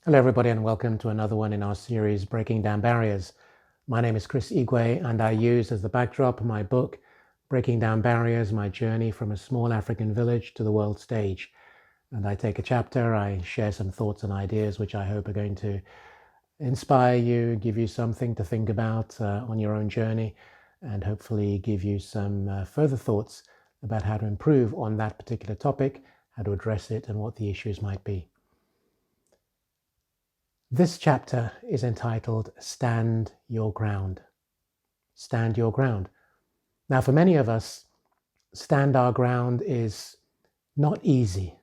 Hello, everybody, and welcome to another one in our series, Breaking Down Barriers. My name is Chris Igwe, and I use as the backdrop my book, Breaking Down Barriers, My Journey from a Small African Village to the World Stage. And I take a chapter, I share some thoughts and ideas, which I hope are going to inspire you, give you something to think about on your own journey, and hopefully give you some further thoughts about how to improve on that particular topic, how to address it, and what the issues might be. This chapter is entitled Stand Your Ground. Stand your ground. Now, for many of us, stand our ground is not easy.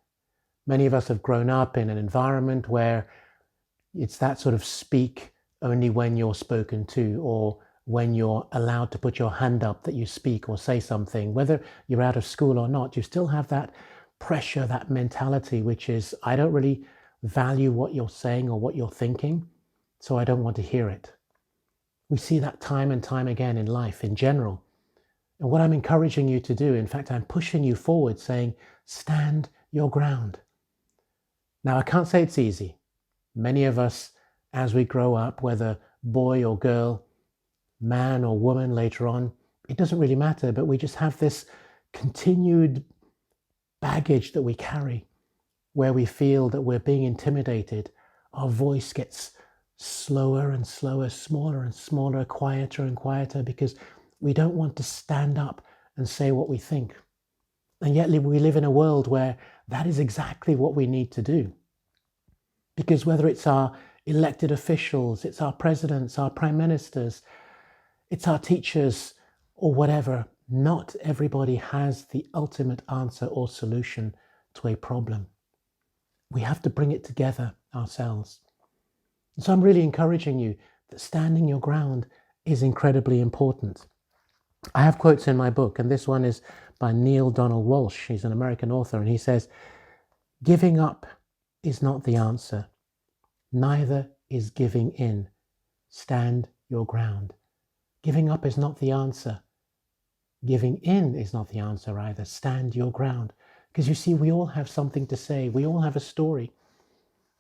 Many of us have grown up in an environment where it's that sort of speak only when you're spoken to, or when you're allowed to put your hand up that you speak or say something. Whether you're out of school or not, you still have that pressure, that mentality, which is, I don't really value what you're saying or what you're thinking, so I don't want to hear it. We see that time and time again in life in general. And what I'm encouraging you to do, in fact, I'm pushing you forward, saying, stand your ground. Now, I can't say it's easy. Many of us, as we grow up, whether boy or girl, man or woman later on, it doesn't really matter, but we just have this continued baggage that we carry, where we feel that we're being intimidated. Our voice gets slower and slower, smaller and smaller, quieter and quieter, because we don't want to stand up and say what we think. And yet we live in a world where that is exactly what we need to do. Because whether it's our elected officials, it's our presidents, our prime ministers, it's our teachers, or whatever, not everybody has the ultimate answer or solution to a problem. We have to bring it together ourselves. So I'm really encouraging you that standing your ground is incredibly important. I have quotes in my book, and this one is by Neil Donald Walsh. He's an American author, and he says, "Giving up is not the answer. Neither is giving in. Stand your ground." Giving up is not the answer. Giving in is not the answer either. Stand your ground. Because you see, we all have something to say. We all have a story.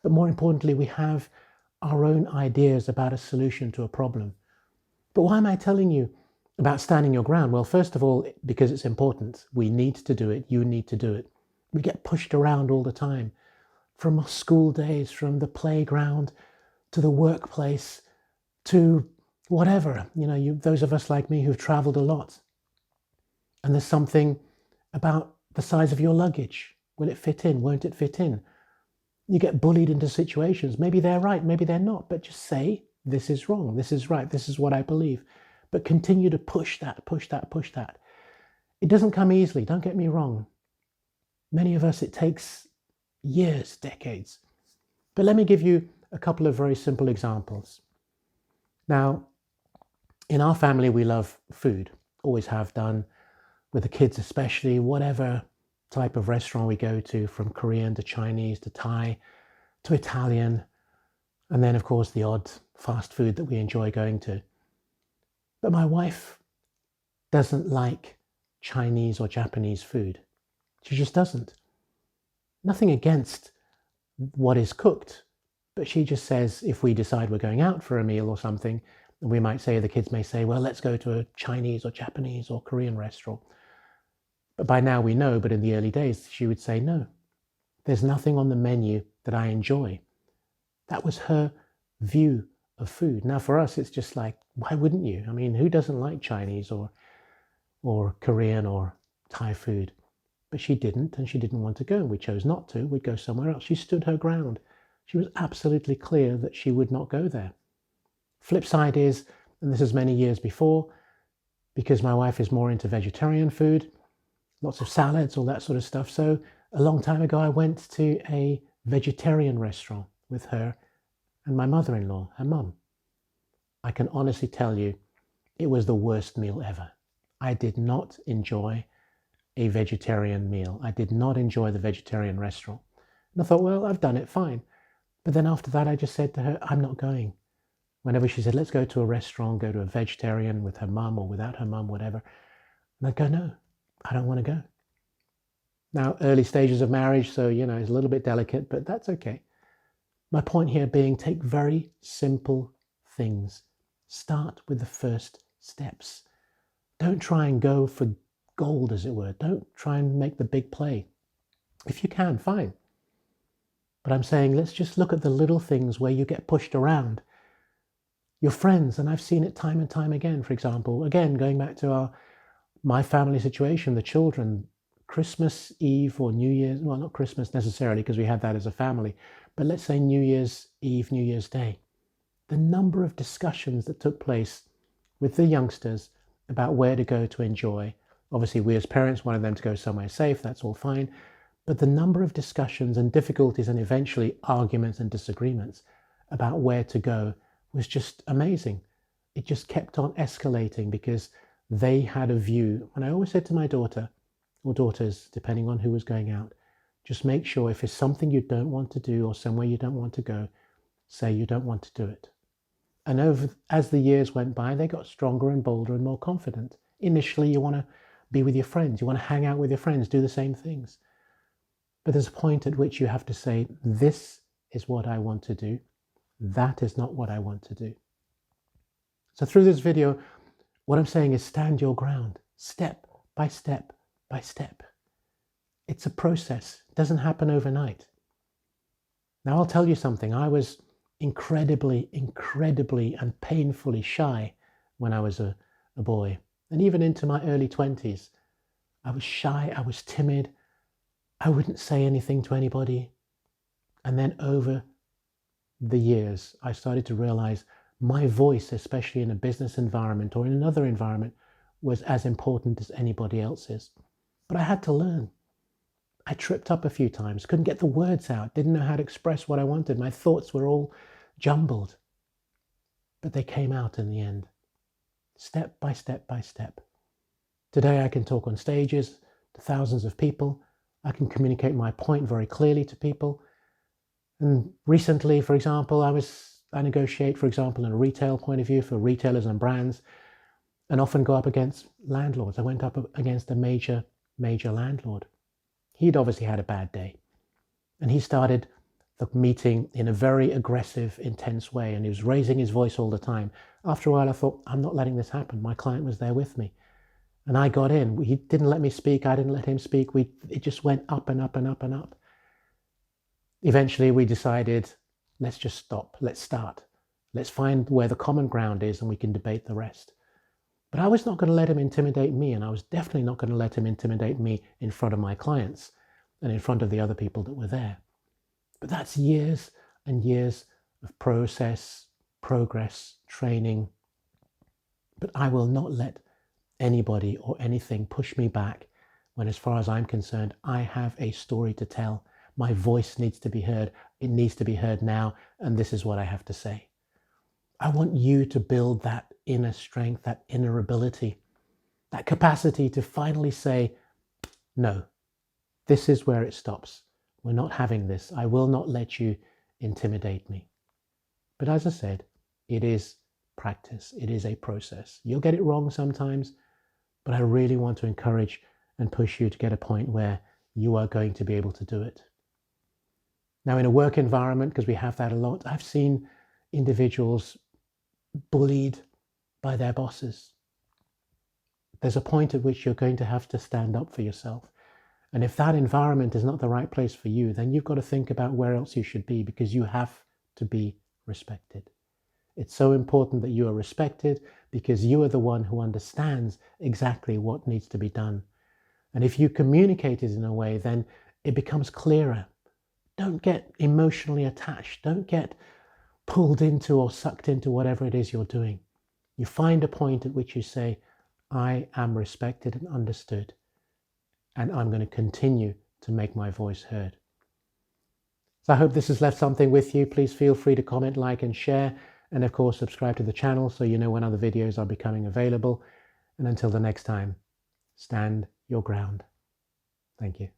But more importantly, we have our own ideas about a solution to a problem. But why am I telling you about standing your ground? Well, first of all, because it's important. We need to do it. You need to do it. We get pushed around all the time. From our school days, from the playground, to the workplace, to whatever. Those of us like me who've traveled a lot. And there's something about the size of your luggage. Will it fit in? Won't it fit in? You get bullied into situations. Maybe they're right, maybe they're not, but just say, this is wrong, this is right, this is what I believe. But continue to push that, push that, push that. It doesn't come easily, don't get me wrong. Many of us, it takes years, decades. But let me give you a couple of very simple examples. Now, in our family, we love food, always have done. With the kids especially, whatever type of restaurant we go to, from Korean to Chinese to Thai to Italian, and then of course the odd fast food that we enjoy going to. But my wife doesn't like Chinese or Japanese food. She just doesn't. Nothing against what is cooked, but she just says if we decide we're going out for a meal or something, we might say, the kids may say, well, let's go to a Chinese or Japanese or Korean restaurant. But by now we know, but in the early days, she would say, no, there's nothing on the menu that I enjoy. That was her view of food. Now for us, it's just like, why wouldn't you? I mean, who doesn't like Chinese or Korean or Thai food? But she didn't, and she didn't want to go. We chose not to. We'd go somewhere else. She stood her ground. She was absolutely clear that she would not go there. Flip side is, and this is many years before, because my wife is more into vegetarian food, lots of salads, all that sort of stuff. So a long time ago, I went to a vegetarian restaurant with her and my mother-in-law, her mum. I can honestly tell you, it was the worst meal ever. I did not enjoy a vegetarian meal. I did not enjoy the vegetarian restaurant. And I thought, well, I've done it fine. But then after that, I just said to her, I'm not going. Whenever she said, let's go to a restaurant, go to a vegetarian with her mum or without her mum, whatever. And I'd go, no, I don't want to go. Now, early stages of marriage, so, it's a little bit delicate, but that's okay. My point here being, take very simple things. Start with the first steps. Don't try and go for gold, as it were. Don't try and make the big play. If you can, fine. But I'm saying, let's just look at the little things where you get pushed around. Your friends, and I've seen it time and time again, for example, again, going back to my family situation, the children, Christmas Eve or New Year's, well, not Christmas necessarily because we had that as a family, but let's say New Year's Eve, New Year's Day. The number of discussions that took place with the youngsters about where to go to enjoy. Obviously, we as parents wanted them to go somewhere safe, that's all fine. But the number of discussions and difficulties and eventually arguments and disagreements about where to go was just amazing. It just kept on escalating because they had a view. And I always said to my daughter, or daughters, depending on who was going out, just make sure if it's something you don't want to do or somewhere you don't want to go, say you don't want to do it. And as the years went by, they got stronger and bolder and more confident. Initially, you want to be with your friends. You want to hang out with your friends, do the same things. But there's a point at which you have to say, this is what I want to do. That is not what I want to do. So through this video, what I'm saying is stand your ground, step by step by step. It's a process. It doesn't happen overnight. Now, I'll tell you something. I was incredibly and painfully shy when I was a boy. And even into my early 20s, I was shy, I was timid. I wouldn't say anything to anybody. And then over the years, I started to realize my voice, especially in a business environment or in another environment, was as important as anybody else's. But I had to learn. I tripped up a few times, couldn't get the words out, didn't know how to express what I wanted. My thoughts were all jumbled. But they came out in the end, step by step by step. Today I can talk on stages to thousands of people. I can communicate my point very clearly to people. And recently, for example, I negotiate, for example, in a retail point of view for retailers and brands, and often go up against landlords. I went up against a major landlord. He'd obviously had a bad day. And he started the meeting in a very aggressive, intense way. And he was raising his voice all the time. After a while, I thought, I'm not letting this happen. My client was there with me. And I got in. He didn't let me speak. I didn't let him speak. It just went up and up and up and up. Eventually, we decided, let's just stop. Let's start. Let's find where the common ground is and we can debate the rest. But I was not going to let him intimidate me, and I was definitely not going to let him intimidate me in front of my clients and in front of the other people that were there. But that's years and years of process, progress, training. But I will not let anybody or anything push me back when, as far as I'm concerned, I have a story to tell. My voice needs to be heard. It needs to be heard now, and this is what I have to say. I want you to build that inner strength, that inner ability, that capacity to finally say, no, this is where it stops. We're not having this. I will not let you intimidate me. But as I said, it is practice. It is a process. You'll get it wrong sometimes, but I really want to encourage and push you to get a point where you are going to be able to do it. Now, in a work environment, because we have that a lot, I've seen individuals bullied by their bosses. There's a point at which you're going to have to stand up for yourself. And if that environment is not the right place for you, then you've got to think about where else you should be, because you have to be respected. It's so important that you are respected because you are the one who understands exactly what needs to be done. And if you communicate it in a way, then it becomes clearer. Don't get emotionally attached. Don't get pulled into or sucked into whatever it is you're doing. You find a point at which you say, I am respected and understood, and I'm going to continue to make my voice heard. So I hope this has left something with you. Please feel free to comment, like, and share. And of course, subscribe to the channel so you know when other videos are becoming available. And until the next time, stand your ground. Thank you.